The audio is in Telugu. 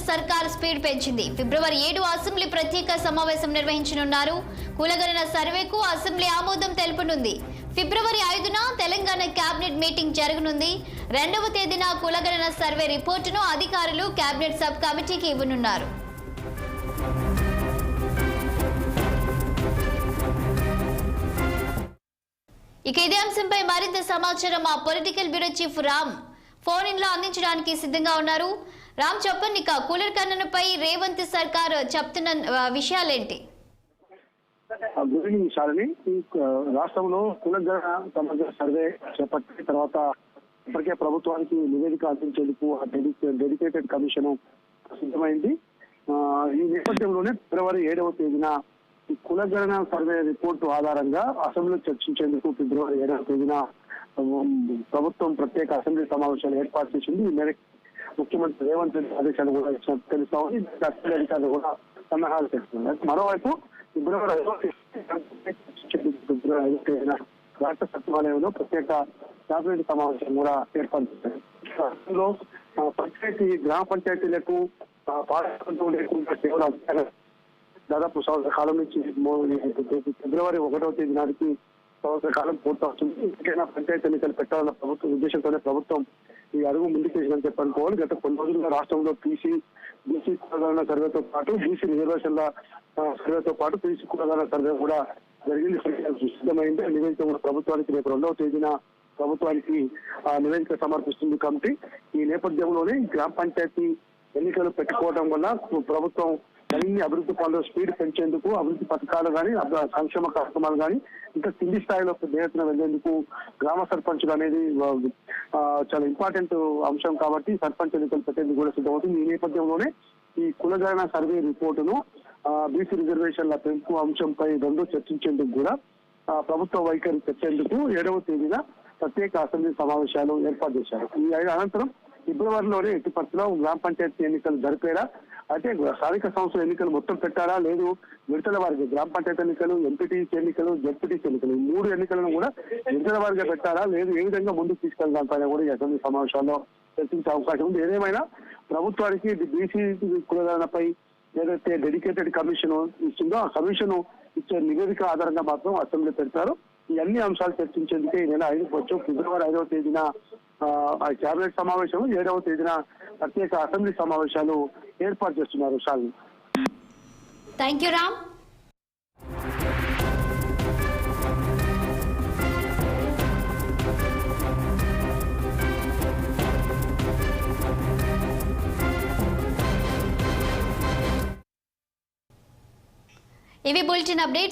సర్కార్ స్పీడ్ పెంచింది. ఫిబ్రవరి 7 అసెంబ్లీ ప్రత్యేక సమావేశం నిర్వహించనున్నారు. కులగణన సర్వేకు అసెంబ్లీ ఆమోదం తెలుపనుంది. ఫిబ్రవరి 5న తెలంగాణ కేబినెట్ మీటింగ్ జరగనుంది. 2వ తేదీన కులగణన సర్వే రిపోర్టును అధికారులు కేబినెట్ సబ్ కమిటీకి ఇవ్వనున్నారు. ఇక ఇదే అంశంపై మరింత సమాచారం మా political bureau chief Ram phone in లో అందించడానికి సిద్ధంగా ఉన్నారు. రామ్ చెప్పండి, ఇక కులగణనపై రేవంత్ సర్కార్ చెప్తున్న విషయాలేంటి? రాష్ట్రంలో కులగణన సమగ్ర సర్వే చేపట్టిన తర్వాత ఇప్పటికే ప్రభుత్వానికి నివేదిక అందించేందుకు డెడికేటెడ్ కమిషన్ సిద్ధమైంది. ఈ నేపథ్యంలోనే ఫిబ్రవరి 7వ తేదీన ఈ కులగణన సర్వే రిపోర్టు ఆధారంగా అసెంబ్లీలో చర్చించేందుకు ఫిబ్రవరి 7వ తేదీన ప్రభుత్వం ప్రత్యేక అసెంబ్లీ సమావేశాలు ఏర్పాటు చేసింది. ఈ మేరకు ముఖ్యమంత్రి రేవంత్ రెడ్డి ఆదేశాలు కూడా తెలుస్తా ఉంది. అసెంబ్లీ అధికారులు కూడా సన్నాహాలు చేస్తున్నారు. మరోవైపు ఫిబ్రవరి 5వ తేదీన రాష్ట్ర సచివాలయంలో ప్రత్యేక కేబినెట్ సమావేశం కూడా ఏర్పాటు చేశారు. అందులో గ్రామ పంచాయతీలకు పాలన లేకుండా కేవలం దాదాపు సంవత్సర కాలం నుంచి ఫిబ్రవరి 1వ తేదీ నాటికి సంవత్సర కాలం పూర్తవుతుంది. ఇంకైనా పంచాయతీ ఎన్నికలు పెట్టాలన్న ప్రభుత్వ ఉద్దేశంతోనే ప్రభుత్వం ఈ అడుగు ముందుకేసిందని చెప్పనుకోవాలి. గత కొన్ని రోజులుగా రాష్ట్రంలో బీసీ కులగణన సర్వేతో పాటు బీసీ రిజర్వేషన్ల సర్వేతో పాటు బీసీ కులగణన సర్వే కూడా జరిగింది. సిద్ధమైంది. నివేదిక కూడా ప్రభుత్వానికి రేపు 2వ తేదీన ప్రభుత్వానికి నివేదిక సమర్పిస్తుంది కమిటీ. ఈ నేపథ్యంలోనే గ్రామ పంచాయతీ ఎన్నికలు పెట్టుకోవడం వల్ల ప్రభుత్వం మరిన్ని అభివృద్ధి పనులు స్పీడ్ పెంచేందుకు అభివృద్ధి పథకాలు కానీ సంక్షేమ కార్యక్రమాలు కానీ ఇంకా కింది స్థాయిలో దేశన వెళ్లేందుకు గ్రామ సర్పంచులు అనేది చాలా ఇంపార్టెంట్ అంశం కాబట్టి సర్పంచ్ ఎన్నికలు పెట్టేందుకు కూడా సిద్ధమవుతుంది. ఈ నేపథ్యంలోనే ఈ కులగణన సర్వే రిపోర్టును బీసీ రిజర్వేషన్ల పెంపు అంశంపై రెండు చర్చించేందుకు కూడా ప్రభుత్వ వైఖరి చర్చేందుకు 7వ తేదీన ప్రత్యేక అసెంబ్లీ సమావేశాలు ఏర్పాటు చేశారు. ఈ అనంతరం ఫిబ్రవరిలోనే ఎట్టి పరిస్థితుల్లో గ్రామ పంచాయతీ ఎన్నికలు జరిపేలా, అయితే స్థానిక సంస్థల ఎన్నికలు మొత్తం పెట్టారా లేదు విడతల వారికి గ్రామ పంచాయతీ ఎన్నికలు, ఎంపీటీసీ ఎన్నికలు, జెడ్పీటీసీ ఎన్నికలు ఈ 3 ఎన్నికలను కూడా విడతల వారిగా పెట్టారా లేదు ఏ విధంగా ముందుకు తీసుకెళ్దాం కూడా ఈ అసెంబ్లీ సమావేశాల్లో చర్చించే అవకాశం ఉంది. ఏదేమైనా ప్రభుత్వానికి బీసీ కులగణనపై ఏదైతే డెడికేటెడ్ కమిషన్ ఇస్తుందో ఆ కమిషన్ ఇచ్చే నివేదిక ఆధారంగా మాత్రం అసెంబ్లీ పెడతారు. ఈ అన్ని అంశాలు చర్చించేందుకే ఈ నెల 5వ ఫిబ్రవరి 5వ తేదీన కేబినెట్ సమావేశం, 7వ తేదీన ప్రత్యేక అసెంబ్లీ సమావేశాలు ఏర్పాటు చేస్తున్నారు. శాలిని. Thank you Ram. ఇవి బులెటిన్ అప్డేట్స్.